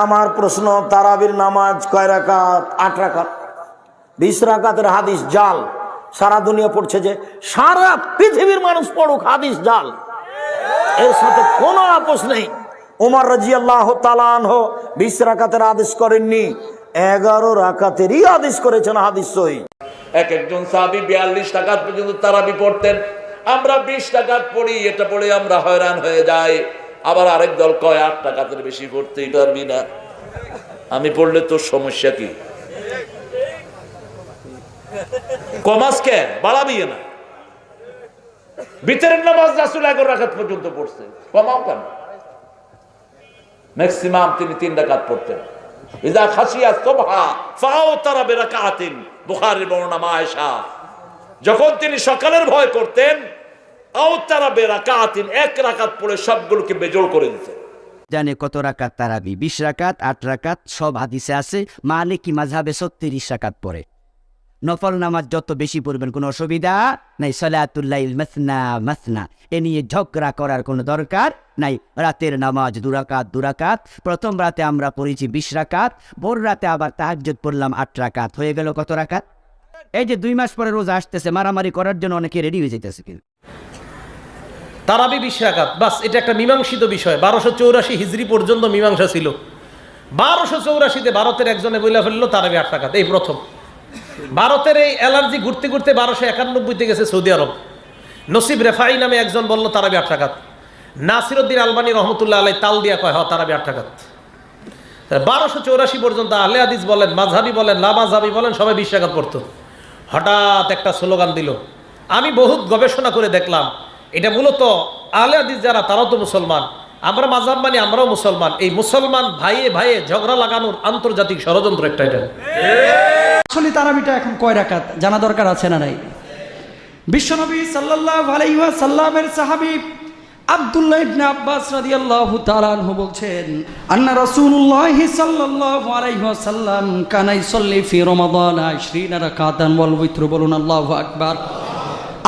আমার প্রশ্ন, তারাবির নামাজ কয় রাকাত? 8 রাকাত। 20 রাকাতের হাদিস জাল, সারা দুনিয়া পড়ছে, যে সারা পৃথিবীর মানুষ পড়ুক, হাদিস জাল, এর সাথে কোনো আপোষ নেই। ওমর রাদিয়াল্লাহু তাআলা আনহু 20 রাকাতের আদেশ করেননি, 11 রাকাতেরই আদেশ করেছেন, হাদিস সহিহ। একজন সাহাবী 42 রাকাত পর্যন্ত তারাবি পড়তেন। আমরা 20 রাকাত পড়ি, এটা পড়ে আমরা হয়রান হয়ে যাই। আবার আরেক দল কয় 8 রাকাতের বেশি পড়তেই পারবি না। আমি পড়লে তোর সমস্যা কি? কমাস কে বাড়াবি না? বিতরের নামাজ রাসূল 11 রাকাত পর্যন্ত পড়ছে, কমাও কেন? ম্যাক্সিমাম তিনি 3 রাকাত পড়তেন। ইজা খাসিয়া সুবহা ফাওতারা বিরাকাতিন, বুখারীর বর্ণনা মা আয়েশা, যখন তিনি সকালের ভয় করতেন, আওতারা বিরাকাতিন, 1 রাকাত পড়ে সবগুলোকে বেজোড় করে দিতেন। জানে কত রাকাত তারাবি? 20 রাকাত, 8 রাকাত, সব হাদিসে আছে। মালিকি মাযহাবে 36 রাকাত পড়ে। নফল নামাজ যত বেশি পড়বেন কোনো অসুবিধা নাই। সালাতুল লাইল মাসনা মাসনা, এ নিয়ে ঝগড়া করার কোনো দরকার নাই। রাতের নামাজ 2 রাকাত 2 রাকাত। প্রথম রাতে আমরা পড়েছি 20 রাকাত, ভোর রাতে আবার তাহাজ্জুদ পড়লাম 8 রাকাত। হয়ে গেল কত রাকাত? এই যে 2 মাস পরে রোজা আসতেছে, মারামারি করার জন্য অনেকে রেডি হয়ে যেতেছে। কিন্তু তারাবি 20 রাকাত, বাস, এটা একটা মীমাংসিত বিষয়। 1284 হিজরি পর্যন্ত মীমাংসা ছিল। 1284-তে ভারতের একজনে বইলা ফেললো তারাবি 8 রাকাত, এই প্রথম। ভারতের এই অ্যালার্জি ঘুরতে ঘুরতে 1291-তে গেছে সৌদি আরব। নসিব রেফাই নামে একজন বলল তারাবি 8 রাকাত। নাসিরউদ্দিন আলবানী রহমতুল্লাহ আলাই তাল দিয়া কয়, হ্যাঁ তারাবি 8 রাকাত। 1284 পর্যন্ত আহলে হাদিস বলেন, মাযহাবি বলেন, লা মাযহাবি বলেন, সবাই 20 রাকাত পড়তো। হঠাৎ একটা স্লোগান দিল। আমি বহুত গবেষণা করে দেখলাম, এটা মূলত আহলে হাদিস যারা, তারাও তো মুসলমান, আমরা মাযহাব মানি, আমরাও মুসলমান। এই মুসলমান ভাইয়ে ভাইয়ে ঝগড়া লাগানোর আন্তর্জাতিক ষড়যন্ত্র একটা। এটা আসলে তারাবিটা এখন কয় রাকাত জানা দরকার আছে না নাই? বিশ্বনবী সাল্লাল্লাহু আলাইহি ওয়াসাল্লামের সাহাবী আব্দুল্লাহ ইবনে আব্বাস রাদিয়াল্লাহু তাআলা আনহু বলছেন, আন্না রাসূলুল্লাহ সাল্লাল্লাহু আলাইহি ওয়াসাল্লাম কানা ইসাল্লি ফি রমাদান 20 রাকাতান ওয়াল উইত্র। বলুন আল্লাহু আকবার।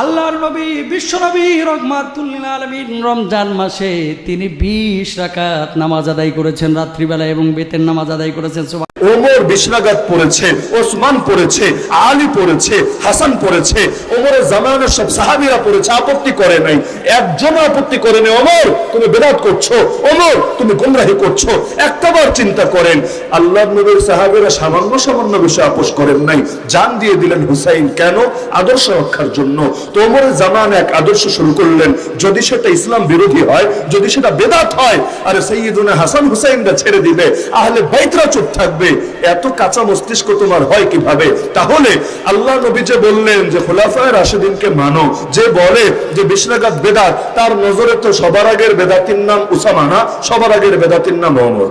আল্লাহর নবী বিশ্বনবী রাহমাতুল লিল আলামিন রমজান মাসে তিনি 20 রাকাত নামাজ আদায় করেছেন রাত্রিবেলা, এবং বেতের নামাজ আদায় করেছেন। ওমর 20 রাকাত পড়েছে, ওসমান পড়েছে, আলী পড়েছে, হাসান পড়েছে, ওমরের জামানার সব সাহাবীরা পড়েছে, আপত্তি করে নাই, একজন আপত্তি করে নাই। ওমর তুমি বিদআত করছো, ওমর তুমি গোমরাহি করছো, একটাবার চিন্তা করেন। আল্লাহর নবীর সাহাবীরা সামান্য সামান্য বিষয়ে আপোষ করেন নাই, জান দিয়ে দিলেন হুসাইন। কেন? আদর্শ রক্ষার জন্য। তো ওমরের জামানা এক আদর্শ শুরু করলেন, যদি সেটা ইসলাম বিরোধী হয়, যদি সেটা বেদাত হয়, আরে সাইয়্যিদুনা হাসান হুসাইনরা ছেড়ে দিবে, আহলে বাইতরা চুপ থাকবে। এত কাঁচা মস্তিষ্ক তোমার হয় কিভাবে? তাহলে আল্লাহ নবী যে বললেন যে খুলাফায়ে রাশিদিনকে মানো, যে বলে যে 20 রাকাত বেদাত, তার নজরে তো সবার আগের বেদাতির নাম উসামা না, সবার আগের বেদাতির নাম ওমর।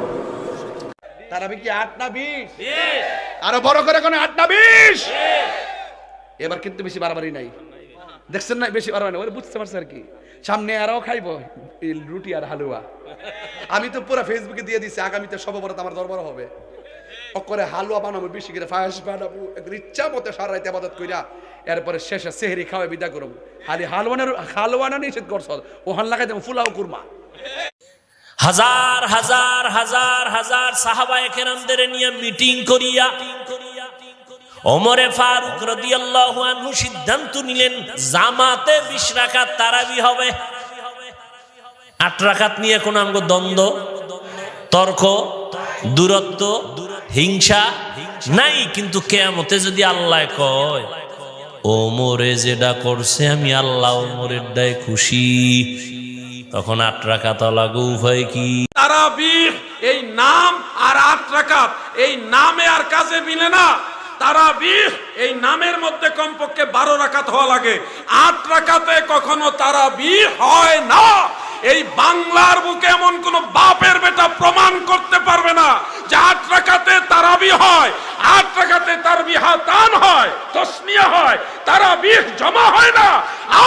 তারাবি কি 8 না 20? আরো বড় করে কোন 8 না 20? এবার কিন্তু বেশি বাড়াবাড়ি নাই, দেখছেন না? বেশি বাড়াবাড়ি ওরে বুঝতে পারছেন আর কি। সামনে আরো খাইবো এই রুটি আর হালুয়া। আমি তো পুরো ফেসবুকে দিয়ে দিছি, আগামীতে সববরত আমার দরবার হবে। করে হালুয়া বানাবো, বেশি করে ফায়াস বানাবো, ইচ্ছা মতো সারা রাত ইবাদত কইরা এরপরে শেষে সেহরি খাওয়া বিদা করব। খালি হালুয়ানা নিষেধ করছ, ওহান লাগাই দেবো ফুলাও কুরমা। হাজার হাজার হাজার হাজার সাহাবায়ে কেরামদের নিয়ে মিটিং করিয়া ওমরে ফারুক রাদিয়াল্লাহু আনহু সিদ্ধান্ত নিলেন, জামাতে 20 রাকাত তারাবি হবে। 8 রাকাত নিয়ে কোন আমগো দ্বন্দ্ব, তর্ক, দূরত্ব, হিংসা নাই। কিন্তু কিয়ামতে যদি আল্লাহ কয় ওমরে যেটা করছে আমি আল্লাহ ওমরের দায় খুশি, তখন 8 রাকাত লাগু হয় কি? তারাবিহ এই নাম আর 8 রাকাত এই নামে আর কাজে মিলে না। তারাবিহ এই নামের মধ্যে কমপক্ষে 12 রাকাত হওয়া লাগে। 8 রাকাতে কখনো তারাবিহ হয় না। এই বাংলার বুকে এমন কোন বাপের বেটা প্রমাণ করতে পারবে না যে 8 রাকাতে তারাবিহ হয়, 8 রাকাতে তারবিহাতান হয়, তাসমিয়া হয়, তারাবিহ জমা হয় না।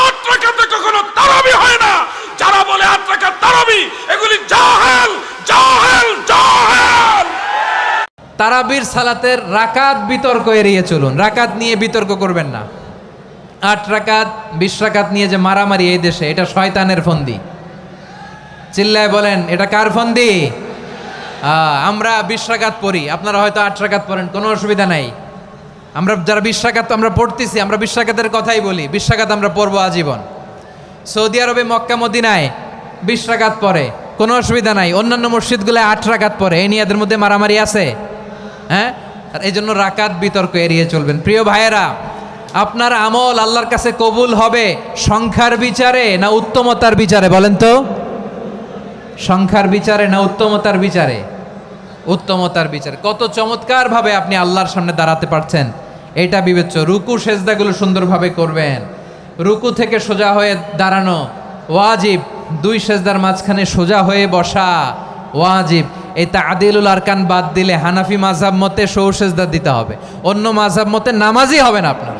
8 রাকাতে কখনো তারাবিহ হয় না। যারা বলে 8 রাকাত তারাবি, এগুলি জাহেল জাহেল জাহেল। তারাবির সালাতের রাকাত বিতর্ক এড়িয়ে চলুন, রাকাত নিয়ে বিতর্ক করবেন না। 8 রাকাত 20 রাকাত নিয়ে যে মারামারি এই দেশে, এটা শয়তানের ফন্দি। চিল্লায় বলেন এটা কার ফন্দি? আমরা 20 রাকাত পড়ি, আপনারা হয়তো 8 রাকাত পড়েন, কোনো অসুবিধা নাই। আমরা যারা 20 রাকাত আমরা পড়তেছি, আমরা 20 রাকাতের কথাই বলি, 20 রাকাত আমরা পড়বো আজীবন। সৌদি আরবে মক্কা মদিনায় 20 রাকাত পড়ে, কোনো অসুবিধা নাই। অন্যান্য মসজিদগুলোয় 8 রাকাত পড়ে, এই নিয়ে এদের মধ্যে মারামারি আছে? হ্যাঁ, আর এই জন্য রাকাত বিতর্ক এড়িয়ে চলবেন। প্রিয় ভাইয়েরা, আপনার আমল আল্লাহর কাছে কবুল হবে সংখ্যার বিচারে না উত্তমতার বিচারে? বলেন তো, সংখ্যার বিচারে না উত্তমতার বিচারে? উত্তমতার বিচারে। কত চমৎকার ভাবে আপনি আল্লাহর সামনে দাঁড়াতে পারছেন এটা বিবেচ্য। রুকু সেজদাগুলো সুন্দরভাবে করবেন, রুকু থেকে সোজা হয়ে দাঁড়ানো ওয়াজিব, 2 সেজদার মাঝখানে সোজা হয়ে বসা ওয়াজিব। এই তাদিলুল আরকান বাদ দিলে হানাফি মাযহাব মতে সৌ সেজদা দিতে হবে, অন্য মাযহাব মতে নামাজই হবে না আপনার।